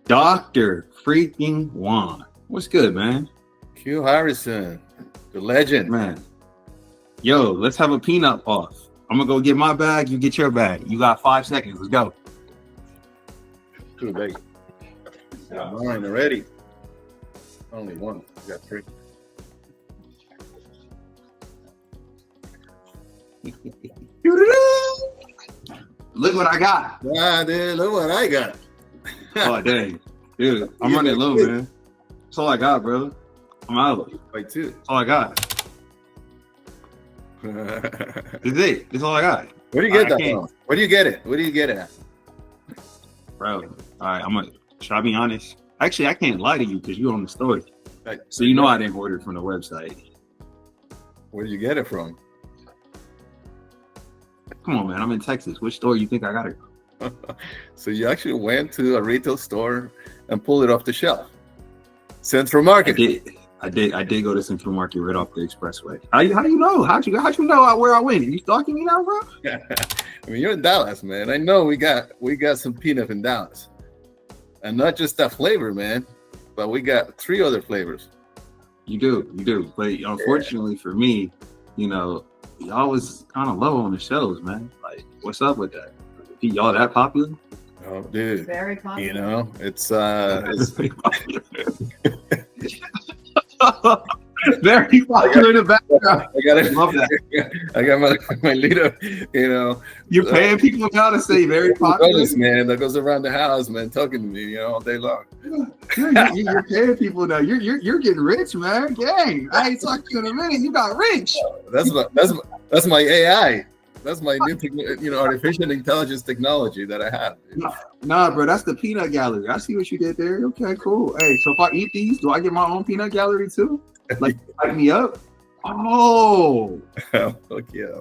Dr. freaking Juan. What's good, man? Q Harrison, the legend. Man. Yo, let's have a peanut off. I'm gonna go get my bag, you get your bag. You got 5 seconds. Let's go. Two, baby. Got mine already. Only one. You got three. Look what I got. Ah, dude, look what I got. Oh, dang. Dude, I'm running low, man. That's all I got, bro. I'm out. Like two. That's all I got. That's it. That's all I got. Where do you get that from? Where do you get it? Where do you get it at? Bro, all right, should I be honest? Actually, I can't lie to you because you're on the story. Like, so you know I didn't order it from the website. Where do you get it from? Come on, man. I'm in Texas. Which store you think I got it from? So you actually went to a retail store and pulled it off the shelf. Central Market. I did go to Central Market right off the expressway. How do you know? How'd you know where I went? You stalking me now, bro? I mean, you're in Dallas, man. I know we got some P-nuff in Dallas, and not just that flavor, man, but we got 3 other flavors. You do. But unfortunately for me, y'all was kind of low on the shelves, man. Like, what's up with that? Y'all that popular? Oh, dude. Very popular. You know, it's very popular. Very popular in the background. Love that. I got my leader, You're paying people now to say very popular. Man, that goes around the house, man, talking to me, all day long. You're paying people now. You're getting rich, man. Dang, I ain't talked to you in a minute. You got rich. That's my AI. That's my new, artificial intelligence technology that I have. Nah, bro, that's the peanut gallery. I see what you did there. Okay, cool. Hey, so if I eat these, do I get my own peanut gallery too? Like, light me up? Oh. Fuck yeah.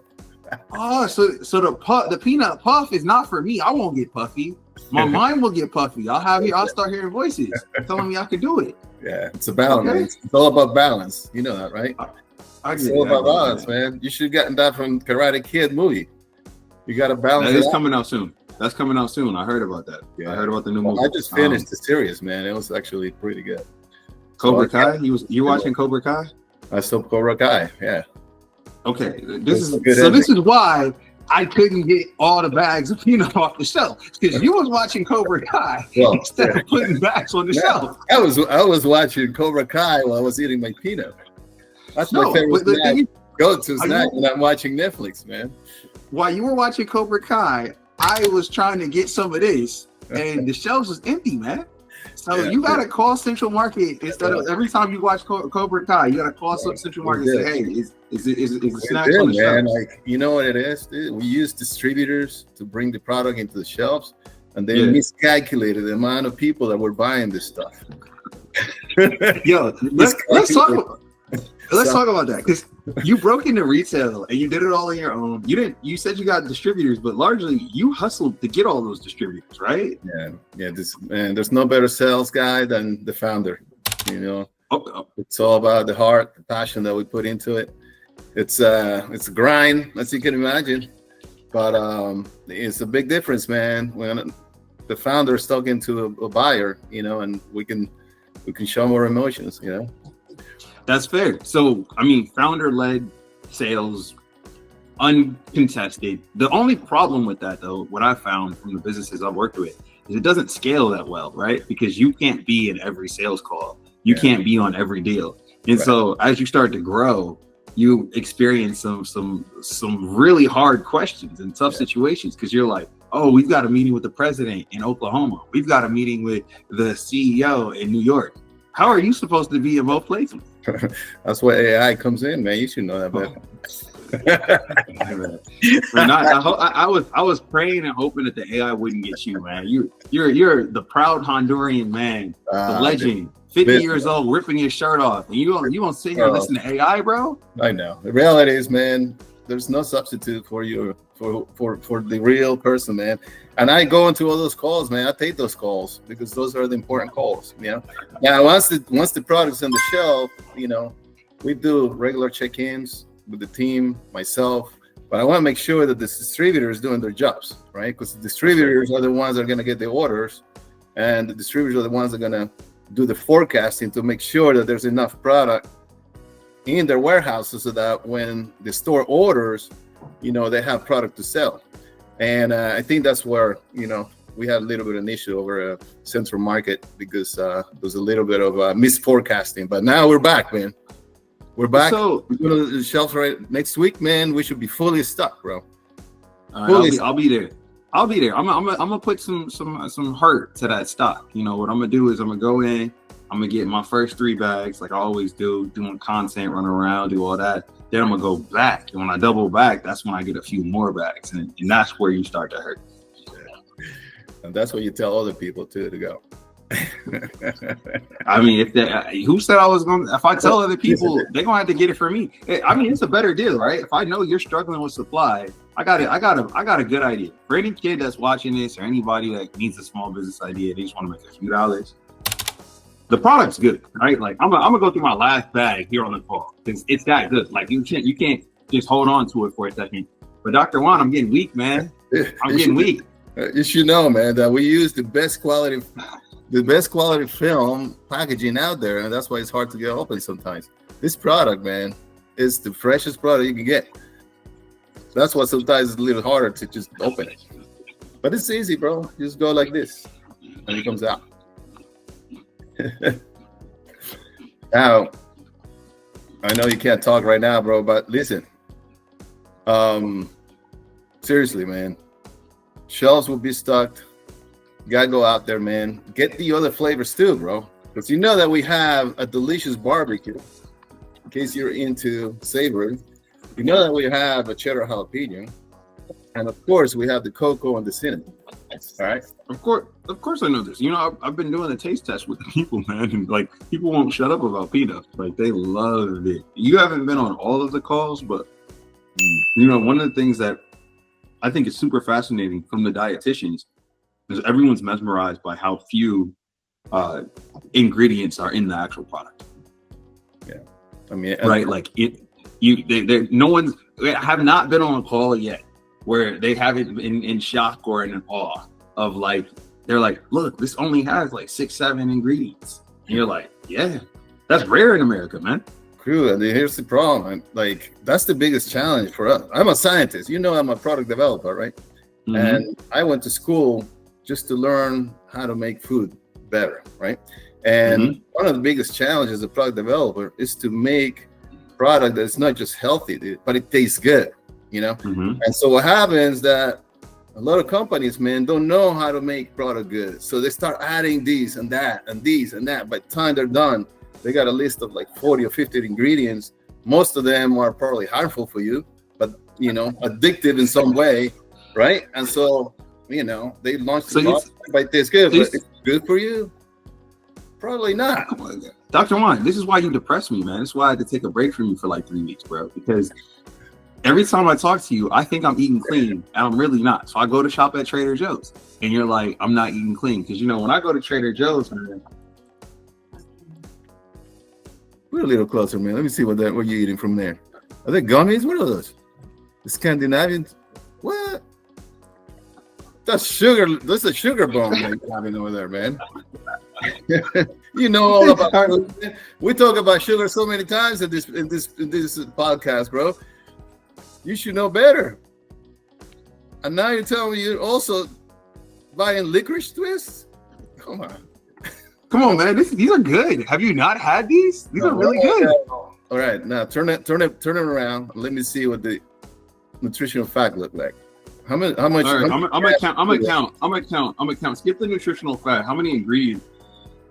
Oh, so the peanut puff is not for me. I won't get puffy. My mind will get puffy. I'll start hearing voices telling me I could do it. Yeah, it's a balance. Okay. It's all about balance. You know that, right? It's all about balance, man. You should have gotten that from Karate Kid movie. You got to balance. That is coming out soon. That's coming out soon. I heard about that. Yeah. I heard about the new movie. I just finished the series, man. It was actually pretty good. Cobra Kai? You watching Cobra Kai? I saw Cobra Kai, yeah. Okay, this is why I couldn't get all the bags of peanut off the shelf, because you was watching Cobra Kai instead of putting bags on the shelf. I was watching Cobra Kai while I was eating my peanut. That's my favorite snack. Go-to snack when I'm watching Netflix, man. While you were watching Cobra Kai, I was trying to get some of this, and the shelves was empty, man. So you gotta call Central Market instead of every time you watch Cobra Kai. You gotta call Central Market and say, "Hey, is the snacks on the shelves?" Like, you know what it is, dude? We use distributors to bring the product into the shelves, and they miscalculated the amount of people that were buying this stuff. Yo, let's talk about that, because you broke into retail and you did it all on your own. You said you got distributors, but largely you hustled to get all those distributors, right? Yeah. There's no better sales guy than the founder. It's all about the heart, the passion that we put into it. It's a grind, as you can imagine, but it's a big difference, man. When the founder is talking to a buyer, and we can show more emotions, That's fair. So, I mean, founder-led sales, uncontested. The only problem with that, though, what I found from the businesses I've worked with, is it doesn't scale that well, right? Because you can't be in every sales call. You can't be on every deal. And so as you start to grow, you experience some really hard questions and tough situations, because you're like, oh, we've got a meeting with the president in Oklahoma. We've got a meeting with the CEO in New York. How are you supposed to be in both places? That's where AI comes in, man. You should know that better. I was praying and hoping that the AI wouldn't get you, man. You're the proud Honduran man, the legend, 50 years old, ripping your shirt off, and you gonna sit here and listen to AI, bro? I know. The reality is, man, there's no substitute for you for the real person, man. And I go into all those calls, man. I take those calls because those are the important calls. Now, once the product's on the shelf, we do regular check-ins with the team, myself. But I want to make sure that the distributor is doing their jobs, right? Because the distributors are the ones that are going to get the orders, and the distributors are the ones that are going to do the forecasting to make sure that there's enough product in their warehouses so that when the store orders, they have product to sell. And I think that's where, we had a little bit of an issue over a central market because there was a little bit of misforecasting. But now we're back, man. We're back. So we're going to the shelves right next week, man. We should be fully stocked, bro. I'll be there. I'm gonna put some heart to that stock. What I'm gonna do is I'm gonna go in. I'm gonna get my first 3 bags, like I always do, doing content, run around, do all that. Then I'm gonna go back, and when I double back, that's when I get a few more bags, and that's where you start to hurt. And that's what you tell other people too to go. I mean, who said I was going? If I tell other people, they're gonna have to get it for me. I mean, it's a better deal, right? If I know you're struggling with supply, I got a good idea for any kid that's watching this or anybody that needs a small business idea. They just want to make a few dollars. The product's good, right? Like I'm gonna go through my last bag here on the call because it's that good. Like you can't just hold on to it for a second. But Dr. Juan, I'm getting weak, man. I'm getting weak. You should know, man, that we use the best quality film packaging out there, and that's why it's hard to get open sometimes. This product, man, is the freshest product you can get. That's why sometimes it's a little harder to just open it. But it's easy, bro. You just go like this, and it comes out. Now, I know you can't talk right now, bro, but listen. Seriously, man. Shelves will be stocked. You gotta go out there, man. Get the other flavors too, bro. Because you know that we have a delicious barbecue. In case you're into savory, you know that we have a cheddar jalapeno, and of course we have the cocoa and the cinnamon. All right. Of course, I know this. I've been doing a taste test with the people, man, and like people won't shut up about P-nuff. Like they love it. You haven't been on all of the calls, but one of the things that I think is super fascinating from the dietitians is everyone's mesmerized by how few ingredients are in the actual product. Yeah, I mean, right? Like no one's have not been on a call yet where they haven't been in shock or in awe of like they're like, look, this only has like 6-7 ingredients, and you're like, yeah, that's rare in America, man. True, and here's the problem. Like that's the biggest challenge for us. I'm a scientist. I'm a product developer, right? Mm-hmm. And I went to school just to learn how to make food better, right? And one of the biggest challenges as a product developer is to make product that's not just healthy, but it tastes good, And so what happens that a lot of companies, man, don't know how to make product good. So they start adding these and that and these and that. By the time they're done, they got a list of like 40 or 50 ingredients. Most of them are probably harmful for you, but addictive in some way, right? And so they launched the product, but it tastes good. But it's good for you? Probably not. Dr. Juan, this is why you depress me, man. This is why I had to take a break from you for like 3 weeks, bro. Because every time I talk to you, I think I'm eating clean, and I'm really not. So I go to shop at Trader Joe's, and you're like, I'm not eating clean. Because when I go to Trader Joe's, man. We're a little closer, man. Let me see what you're eating from there. Are they gummies? What are those? The Scandinavian? What? That's sugar. That's a sugar bomb you're having over there, man. All about food. We talk about sugar so many times in this podcast, bro. You should know better. And now you're telling me you're also buying licorice twists? Come on, man. These are good. Have you not had these? These are really good. All right, now turn it around. Let me see what the nutritional fact look like. How much? All right, I'm gonna count. Skip the nutritional fact. How many ingredients?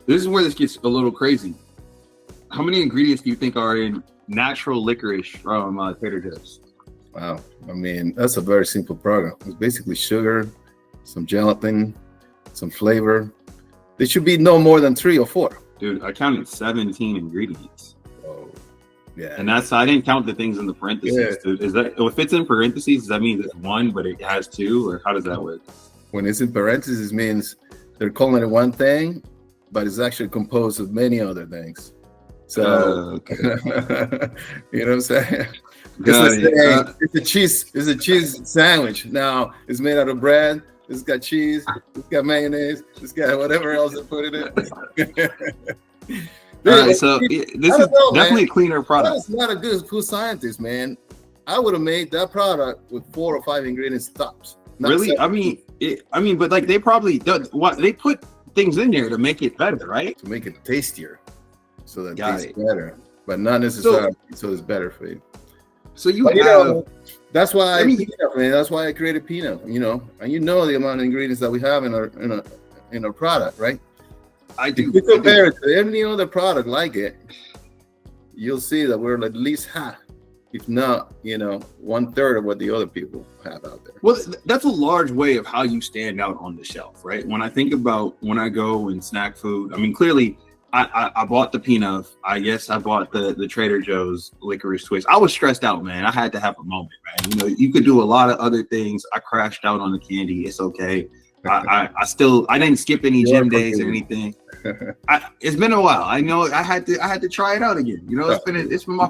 This is where this gets a little crazy. How many ingredients do you think are in natural licorice from Trader Joe's? Wow, I mean that's a very simple program. It's basically sugar, some gelatin, some flavor. There should be no more than 3 or 4. Dude, I counted 17 ingredients. Oh, yeah. And I didn't count the things in the parentheses. Yeah. Is that if it's in parentheses, does that mean it's 1, but it has 2, or how does that work? When it's in parentheses, it means they're calling it one thing, but it's actually composed of many other things. So, okay. You know what I'm saying? It's a cheese sandwich. Now it's made out of bread, It's got cheese. It's got mayonnaise. It's got whatever else they put in it. All right, so this is definitely a cleaner product. That's not a good food scientist, man. I would have made that product with 4 or 5 ingredients tops. Really? 7. I mean, but like they probably they put things in there to make it better, right? To make it tastier, so that it tastes better, but not necessarily so it's better for you. So you have. That's why P-nuff, man. That's why I created P-nuff. You know, and you know the amount of ingredients that we have in our product, right? I do. If you compare it to any other product like it, you'll see that we're at least half, if not, 1/3 of what the other people have out there. Well, that's a large way of how you stand out on the shelf, right? When I think about when I go and snack food, I mean, clearly, I bought the Pnuff. I bought the Trader Joe's licorice twist. I was stressed out, man. I had to have a moment, man. You could do a lot of other things. I crashed out on the candy. It's okay. I didn't skip any gym days or anything. It's been a while. I know I had to try it out again. It's been my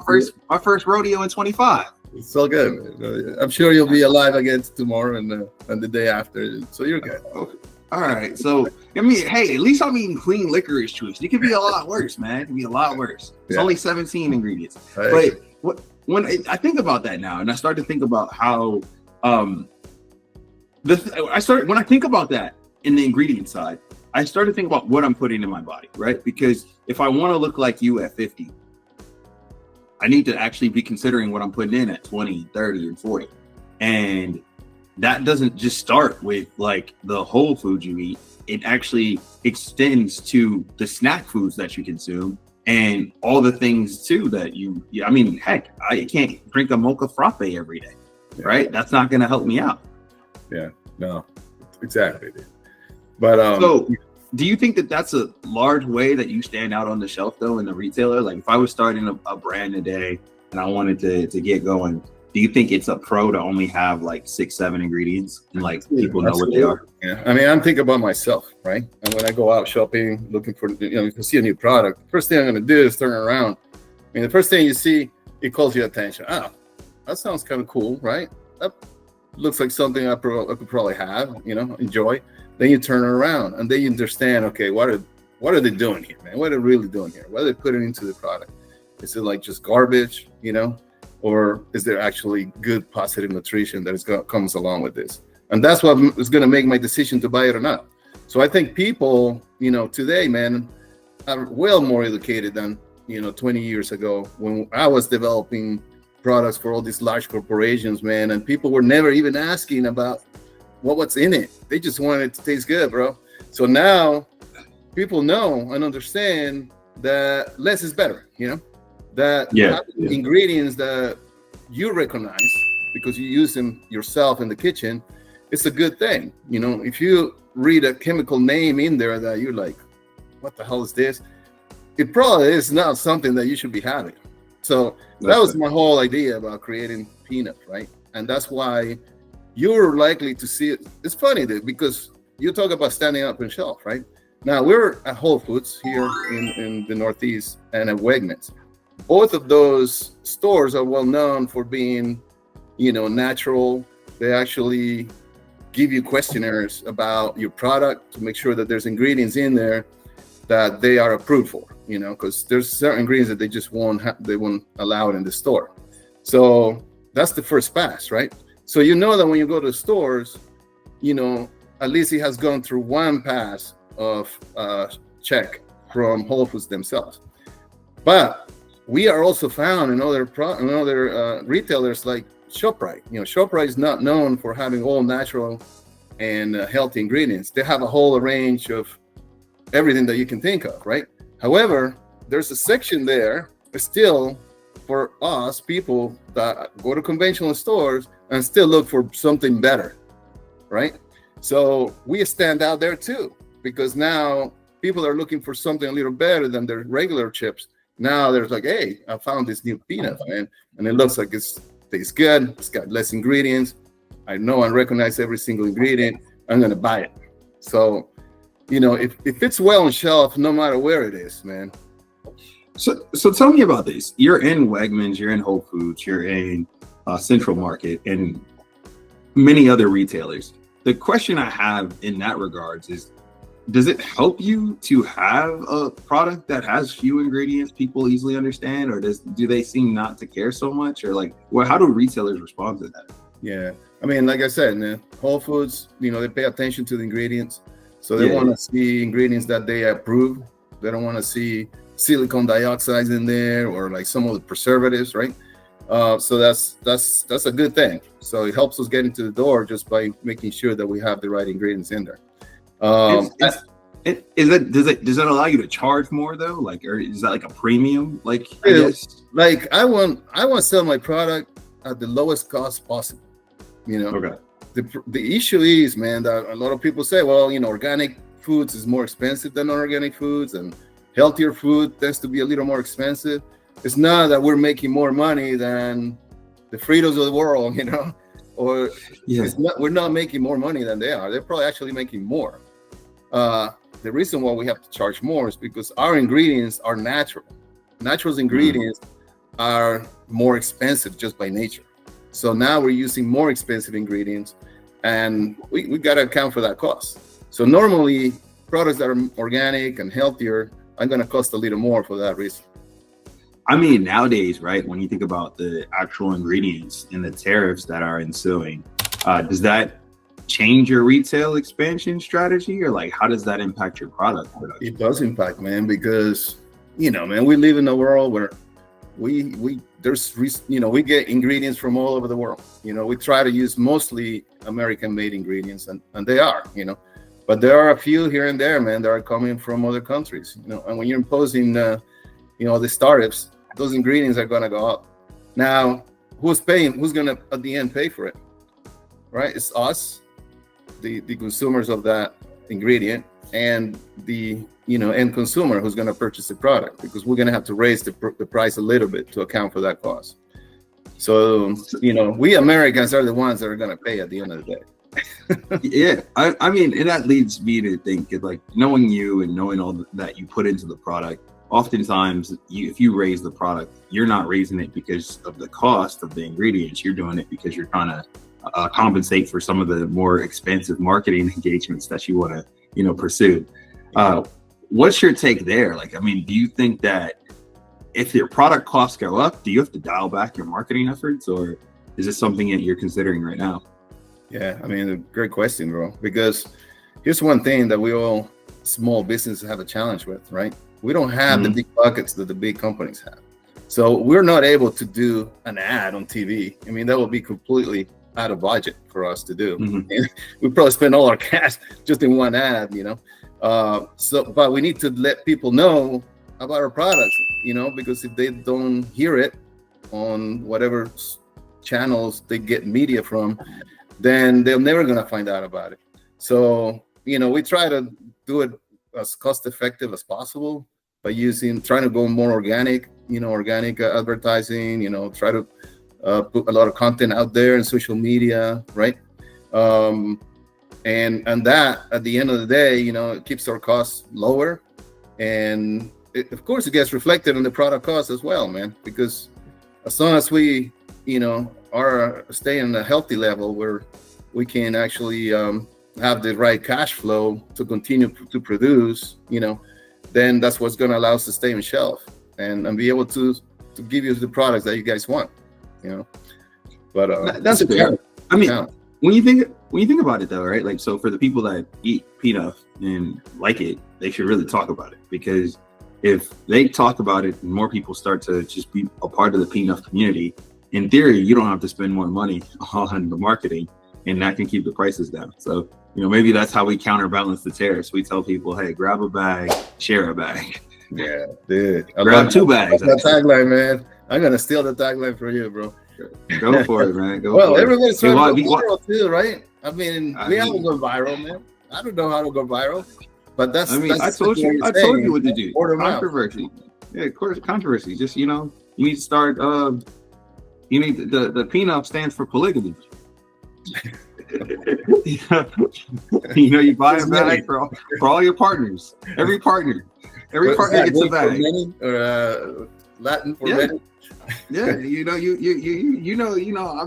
first rodeo in 25. It's so good, man. I'm sure you'll be alive again tomorrow and the day after. So you're good. Okay. All right. So I mean, hey, at least I'm eating clean licorice twist. It could be a lot worse, man. It could be a lot worse. It's only 17 ingredients. But when I think about that now, and I start to think about how when I think about that in the ingredient side, I start to think about what I'm putting in my body, right? Because if I want to look like you at 50, I need to actually be considering what I'm putting in at 20, 30, and 40. And that doesn't just start with like the whole food you eat. It actually extends to the snack foods that you consume and all the things too that I mean, heck, I can't drink a mocha frappe every day, right? That's not going to help me out. Yeah, no, exactly. But so do you think that that's a large way that you stand out on the shelf though in the retailer? Like if I was starting a brand today and I wanted to get going, do you think it's a pro to only have like 6-7 ingredients and like people know what they are? Yeah, I mean, I'm thinking about myself, right? And when I go out shopping, looking for, if you see a new product, the first thing I'm going to do is turn around. I mean, the first thing you see, it calls your attention. Oh, that sounds kind of cool, right? That looks like something I could probably have, enjoy. Then you turn around and then you understand, okay, what are they doing here, man? What are they really doing here? What are they putting into the product? Is it like just garbage, or is there actually good positive nutrition that comes along with this? And that's what is going to make my decision to buy it or not. So I think people, today, man, are well more educated than, 20 years ago when I was developing products for all these large corporations, man. And people were never even asking about what's in it. They just wanted it to taste good, bro. So now people know and understand that less is better, ingredients that you recognize because you use them yourself in the kitchen, it's a good thing. If you read a chemical name in there that you're like, what the hell is this? It probably is not something that you should be having. So that was my whole idea about creating P-nuff, right? And that's why you're likely to see it. It's funny because you talk about standing up on shelf, right? Now we're at Whole Foods here in the Northeast and at Wegmans. Both of those stores are well known for being, natural. They actually give you questionnaires about your product to make sure that there's ingredients in there that they are approved for, because there's certain ingredients that they just won't allow it in the store. So that's the first pass, right? So that when you go to stores, at least it has gone through one pass of check from Whole Foods themselves. But we are also found in other retailers like ShopRite. ShopRite is not known for having all natural and healthy ingredients. They have a whole range of everything that you can think of, right? However, there's a section there still for us people that go to conventional stores and still look for something better, right? So we stand out there too, because now people are looking for something a little better than their regular chips. Now there's like, hey, I found this new P-nuff, man, and it looks like it tastes good. It's got less ingredients. I know and recognize every single ingredient. I'm gonna buy it. So, if it's well on shelf, no matter where it is, man. So tell me about this. You're in Wegmans, you're in Whole Foods, you're in Central Market, and many other retailers. the question I have in that regards is, does it help you to have a product that has few ingredients people easily understand, or do they seem not to care so much, or like, well, how do retailers respond to that? Yeah, I mean, like I said, man, Whole Foods, they pay attention to the ingredients, so they want to see ingredients that they approve. They don't want to see silicone dioxide in there or like some of the preservatives, right? So that's a good thing. So it helps us get into the door just by making sure that we have the right ingredients in there. Does it allow you to charge more though? Like, or is that like a premium? Like, I guess, like I want to sell my product at the lowest cost possible. Okay. The issue is, man, that a lot of people say, well, organic foods is more expensive than non-organic foods, and healthier food tends to be a little more expensive. It's not that we're making more money than the Fritos of the world, or we're not making more money than they are. They're probably actually making more. The reason why we have to charge more is because our ingredients are natural. Natural ingredients are more expensive just by nature. So now we're using more expensive ingredients, and we got to account for that cost. So normally products that are organic and healthier are going to cost a little more for that reason. I mean, nowadays, right, when you think about the actual ingredients and the tariffs that are ensuing, does that change your retail expansion strategy, or like how does that impact your product production? It does impact, man, because man, we live in a world where we get ingredients from all over the world. We try to use mostly American-made ingredients, and they are, but there are a few here and there, man, that are coming from other countries. And when you're imposing the tariffs, those ingredients are going to go up. Now, who's paying? Who's going to at the end pay for it? Right? It's us, the consumers of that ingredient, and the end consumer who's going to purchase the product, because we're going to have to raise the price a little bit to account for that cost. So we Americans are the ones that are going to pay at the end of the day. Yeah, I mean, and that leads me to think, like, knowing you and knowing all that you put into the product, oftentimes if you raise the product, you're not raising it because of the cost of the ingredients. You're doing it because you're trying to compensate for some of the more expensive marketing engagements that you want to pursue. What's your take there? Like, I mean, do you think that if your product costs go up, do you have to dial back your marketing efforts, or is this something that you're considering right now? Yeah, I mean, a great question, bro, because here's one thing that we all small businesses have a challenge with, right? We don't have the big buckets that the big companies have. So we're not able to do an ad on TV. I mean, that would be completely out of budget for us to do. We probably spend all our cash just in one ad, but we need to let people know about our products, because if they don't hear it on whatever channels they get media from, then they're never going to find out about it. So, we try to do it as cost effective as possible by trying to go more organic, organic advertising, try to put a lot of content out there in social media, right? And that at the end of the day, it keeps our costs lower, and of course it gets reflected on the product cost as well, man, because as long as we, are staying at a healthy level where we can actually have the right cash flow to continue to produce, then that's what's going to allow us to stay on shelf and be able to give you the products that you guys want, But that's fair. I mean, when you think about it though, right? Like, so for the people that eat P-nuff and like it, they should really talk about it, because if they talk about it and more people start to just be a part of the P-nuff community, in theory, you don't have to spend more money on the marketing, and that can keep the prices down. So, maybe that's how we counterbalance the tariffs. We tell people, hey, grab a bag, share a bag. Yeah, dude. Grab 2 bags. That tagline, man. I'm going to steal the tagline for you, bro. Go for it, man. Well, everybody's trying to go viral too, right? I mean, we haven't gone viral, man. I don't know how to go viral, but that's. I told you what to do. Controversy. Yeah, of course, controversy. Just you need to start. You need the P-nuff stands for polygamy. You buy a bag for all your partners. Every partner gets a bag. Or Latin for many. Yeah,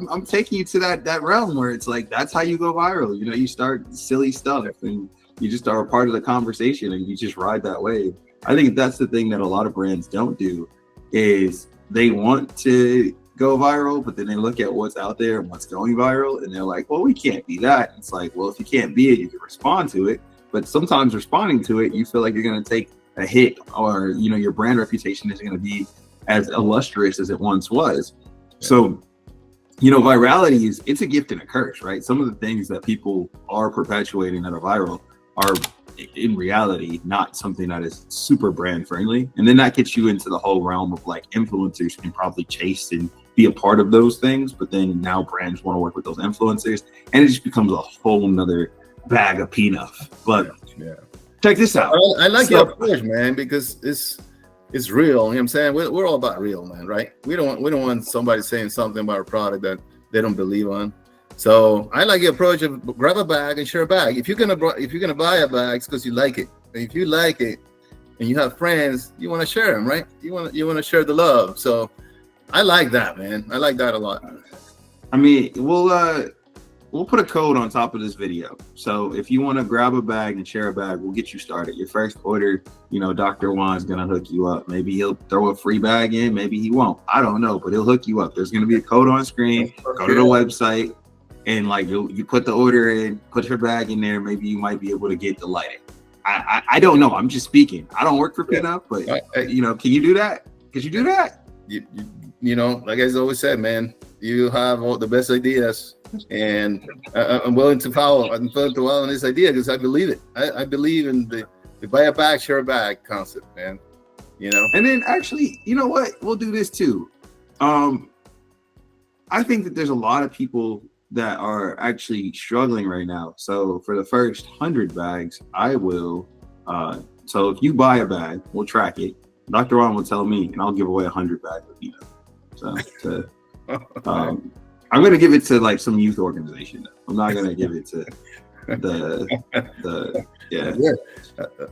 I'm taking you to that realm where it's like that's how you go viral. You start silly stuff and you just are a part of the conversation and you just ride that wave. I think that's the thing that a lot of brands don't do is they want to go viral, but then they look at what's out there and what's going viral and they're like, well, we can't be that. It's like, well, if you can't be it, you can respond to it. But sometimes responding to it, you feel like you're going to take a hit or, your brand reputation isn't going to be as illustrious as it once was. So, virality it's a gift and a curse, right? Some of the things that people are perpetuating that are viral are in reality not something that is super brand friendly. And then that gets you into the whole realm of like influencers can probably chase and be a part of those things, but then now brands want to work with those influencers and it just becomes a whole nother bag of P-nuff. But check this out. I like your approach, man, because it's real. You know what I'm saying? We're all about real, man, right? We don't want somebody saying something about a product that they don't believe on. So I like your approach of grab a bag and share a bag. If you're gonna buy a bag, it's because you like it. And if you like it and you have friends, you want to share them, right? You want to share the love. So I like that, man. I like that a lot. I mean, we'll put a code on top of this video. So if you want to grab a bag and share a bag, we'll get you started. Your first order, Dr. Juan's going to hook you up. Maybe he'll throw a free bag in. Maybe he won't. I don't know, but he'll hook you up. There's going to be a code on screen. Go to the website and you put the order in, put your bag in there. Maybe you might be able to get delighted. I don't know. I'm just speaking. I don't work for Pnuff, but can you do that? Could you do that? Like I always said, man, you have all the best ideas. And I'm willing to follow on this idea because I believe it. I believe in the buy a bag, share a bag concept, man. And then actually, you know what? We'll do this too. I think that there's a lot of people that are actually struggling right now. So for the first 100 bags, I will. So if you buy a bag, we'll track it. Dr. Juan will tell me, and I'll give away 100 bags of So I'm going to give it to like some youth organization. I'm not going to give it to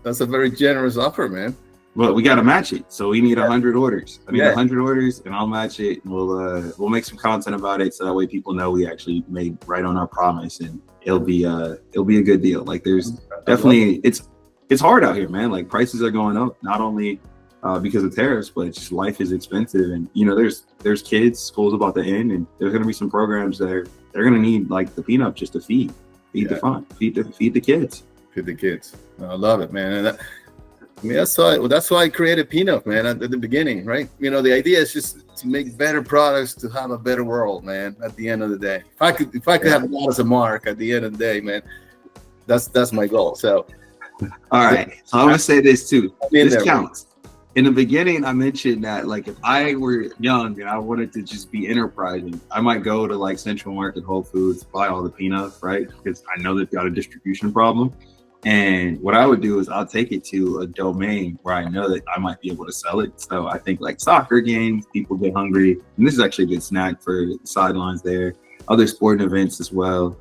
That's a very generous offer, man. Well, we got to match it. So we need 100 orders. I need 100 orders and I'll match it. And we'll make some content about it. So that way people know we actually made right on our promise and it'll be a good deal. Like there's definitely, it's hard out here, man. Like prices are going up, not only because of tariffs, but just life is expensive. And there's kids, school's about to end, and there's going to be some programs that they're going to need like the Pnuff just to feed the fun, feed the kids. Feed the kids. I love it, man. And that's why I created Pnuff, man, at the beginning, right? The idea is just to make better products to have a better world, man. At the end of the day, if I could have that as a mark at the end of the day, man, that's my goal. So, all right. So I'm gonna say this too. This counts. In the beginning, I mentioned that like if I were young and I wanted to just be enterprising, I might go to like Central Market, Whole Foods, buy all the Pnuff, right? Because I know they've got a distribution problem. And what I would do is I'll take it to a domain where I know that I might be able to sell it. So I think like soccer games, people get hungry. And this is actually a good snack for the sidelines there. Other sporting events as well.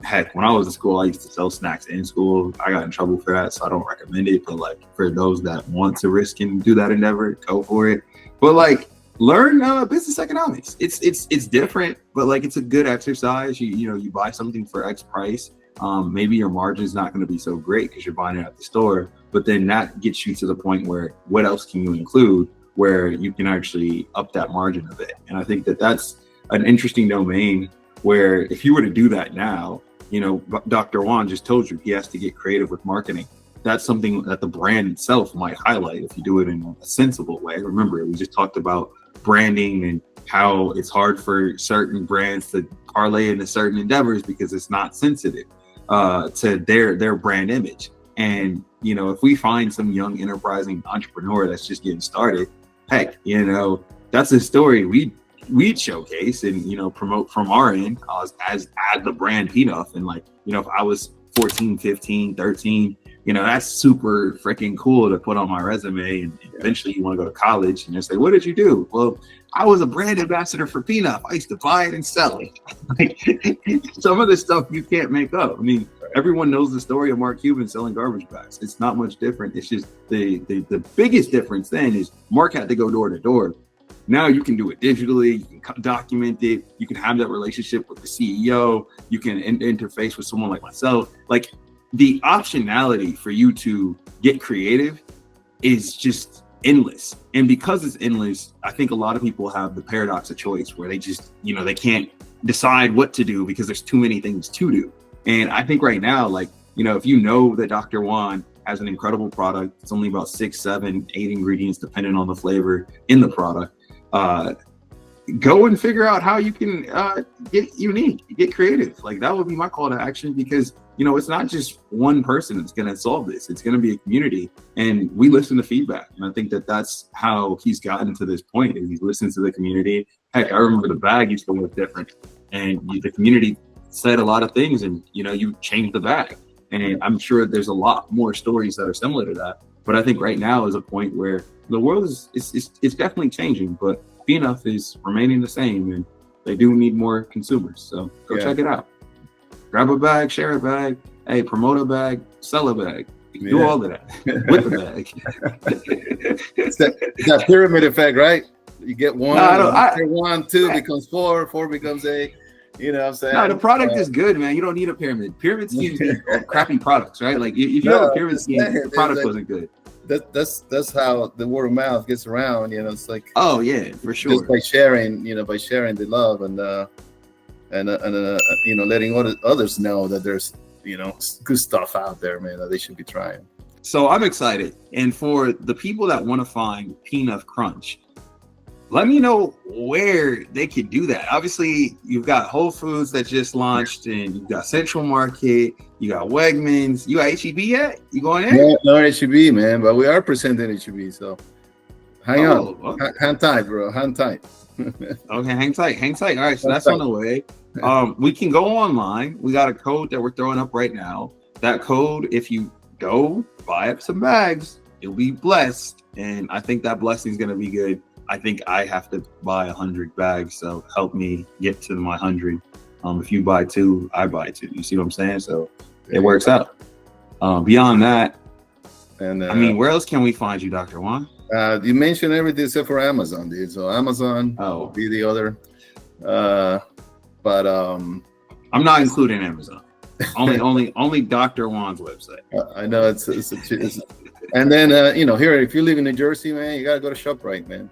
Heck, when I was in school, I used to sell snacks in school. I got in trouble for that, so I don't recommend it. But like for those that want to risk and do that endeavor, go for it. But like learn business economics. It's different, but like it's a good exercise. You buy something for X price. Maybe your margin's not going to be so great because you're buying it at the store, but then that gets you to the point where what else can you include where you can actually up that margin a bit. And I think that that's an interesting domain where if you were to do that now, Dr. Juan just told you he has to get creative with marketing. That's something that the brand itself might highlight if you do it in a sensible way. Remember, we just talked about branding and how it's hard for certain brands to parlay into certain endeavors because it's not sensitive to their brand image. And, if we find some young enterprising entrepreneur that's just getting started, heck, that's a story we'd showcase and promote from our end as the brand Pnuff. And like if I was 14, 15, 13, that's super freaking cool to put on my resume. And eventually you want to go to college and they say, what did you do? Well, I was a brand ambassador for Pnuff. I used to buy it and sell it. Like some of the stuff you can't make up. I mean, everyone knows the story of Mark Cuban selling garbage bags. It's not much different. It's just the biggest difference then is Mark had to go door to door. Now you can do it digitally, you can document it, you can have that relationship with the CEO, you can interface with someone like myself. Like, the optionality for you to get creative is just endless. And because it's endless, I think a lot of people have the paradox of choice where they just, they can't decide what to do because there's too many things to do. And I think right now, like, if you know that Dr. Juan has an incredible product, it's only about 6, 7, 8 ingredients depending on the flavor in the product. Go and figure out how you can get unique, get creative. Like, that would be my call to action, because it's not just one person that's going to solve this. It's going to be a community, and we listen to feedback. And I think that that's how he's gotten to this point, is he listens to the community. Heck, I remember the bag used to look different, and the community said a lot of things, and you changed the bag. And I'm sure there's a lot more stories that are similar to that. But I think right now is a point where the world is definitely changing, but Pnuff is remaining the same, and they do need more consumers. So go check it out. Grab a bag, share a bag, hey, promote a bag, sell a bag. Do all of that with the bag. It's that pyramid effect, right? You get one, one, 2 becomes 4, 4 becomes 8. You know what I'm saying? No, the product is good, man. You don't need a pyramid. Pyramid schemes are crappy products, right? Like, if you have a pyramid scheme, the product wasn't good. That's how the word of mouth gets around. It's like, oh yeah, for sure. Just by sharing, by sharing the love and letting others know that there's good stuff out there, man, that they should be trying. So I'm excited, and for the people that want to find Pnuff Crunch, let me know where they could do that. Obviously, you've got Whole Foods that just launched, and you've got Central Market, you got Wegmans. You got HEB yet? You going in? Yeah, no HEB, man, but we are presenting HEB, so hang on. Okay. Hang tight, bro. Hang tight. Okay, hang tight. All right, so that's on the way. We can go online. We got a code that we're throwing up right now. That code, if you go buy up some bags, you'll be blessed, and I think that blessing is going to be good. I think I have to buy 100 bags, so help me get to my 100. If you buy 2, I buy 2. You see what I'm saying? So it works out. Beyond that, and I mean, where else can we find you, Dr. Juan? You mentioned everything except for Amazon, dude. So Amazon will be the other. But I'm not including Amazon. Only Dr. Juan's website. I know it's and then here, if you live in New Jersey, man, you gotta go to ShopRite, man.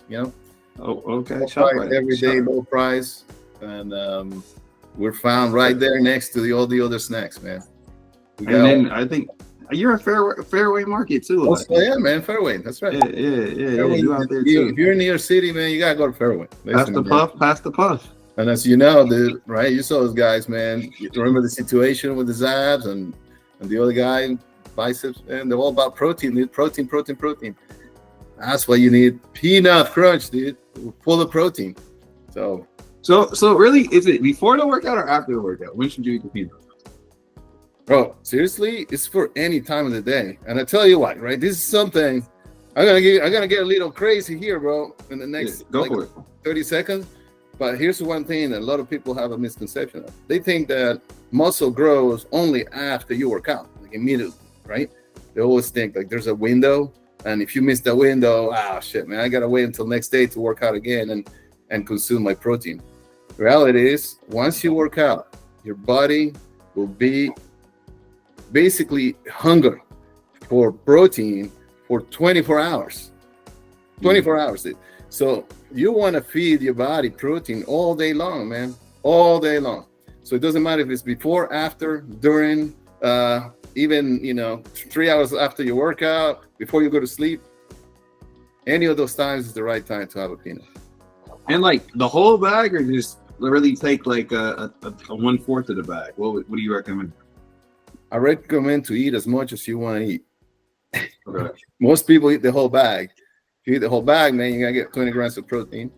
Oh, okay. ShopRite, every day low price, and we're found right there next to all the other snacks, man. And then I think you're a Fairway Market too. Oh, yeah, man, Fairway. That's right. Yeah. Fairway, you out there too. If you're in New York City, man, you gotta go to Fairway. Pass the puff. And as you know, dude, right? You saw those guys, man. You remember the situation with the Zabs and the other guy, biceps, and they're all about protein, dude. Protein. That's why you need P-nuff Crunch, dude. Full of protein. So really, is it before the workout or after the workout? When should you eat the P-nuff? Bro, seriously, it's for any time of the day. And I tell you what, right? This is something I'm gonna get a little crazy here, bro. In the next for it. 30 seconds. But here's one thing that a lot of people have a misconception of. They think that muscle grows only after you work out, like immediately, right? They always think like there's a window, and if you miss that window, shit, man, I gotta wait until next day to work out again and consume my protein. The reality is, once you work out, your body will be basically hunger for protein for 24 hours. 24 hours, dude. So you want to feed your body protein all day long, man, all day long. So it doesn't matter if it's before, after, during, even 3 hours after your workout, before you go to sleep. Any of those times is the right time to have a peanut. And like the whole bag, or just really take like a 1/4 of the bag? What do you recommend? I recommend to eat as much as you want to eat. Okay. Most people eat the whole bag. If you eat the whole bag, man, you're gonna get 20 grams of protein,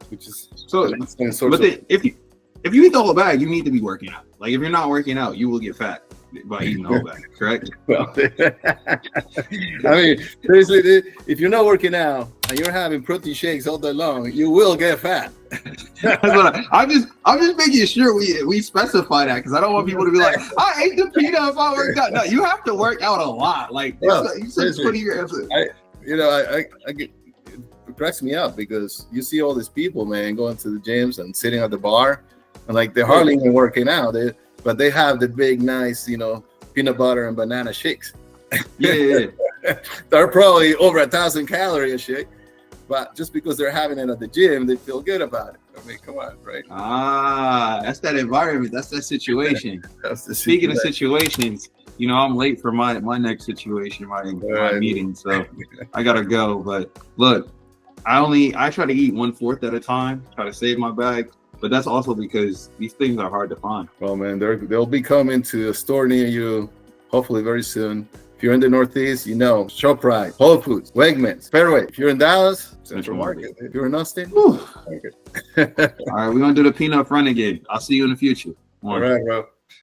which is so. But if you eat the whole bag, you need to be working out. Like if you're not working out, you will get fat by eating the whole bag. Correct? Well, I mean, seriously, dude, if you're not working out and you're having protein shakes all day long, you will get fat. I'm just making sure we specify that, because I don't want people to be like, I ate the peanut if I worked out. No, you have to work out a lot. Like you said, 20 grams. I get cracks me up because you see all these people, man, going to the gyms and sitting at the bar, and like they're hardly even working out. But they have the big, nice, you know, peanut butter and banana shakes. Yeah. They're probably over 1,000 calories a shake, but just because they're having it at the gym, they feel good about it. I mean, come on, right? That's that environment. That's that situation. That's the Speaking of situations, you know, I'm late for my next situation, my meeting, so I gotta go. But look, I try to eat 1/4 at a time, try to save my bag. But that's also because these things are hard to find. Well, man, they'll be coming to a store near you, hopefully very soon. If you're in the Northeast, you know, ShopRite, Whole Foods, Wegmans, Fairway. If you're in Dallas, Central Market. If you're in Austin, All right, we're gonna do the P-nuff Renegade. I'll see you in the future. All right, bro.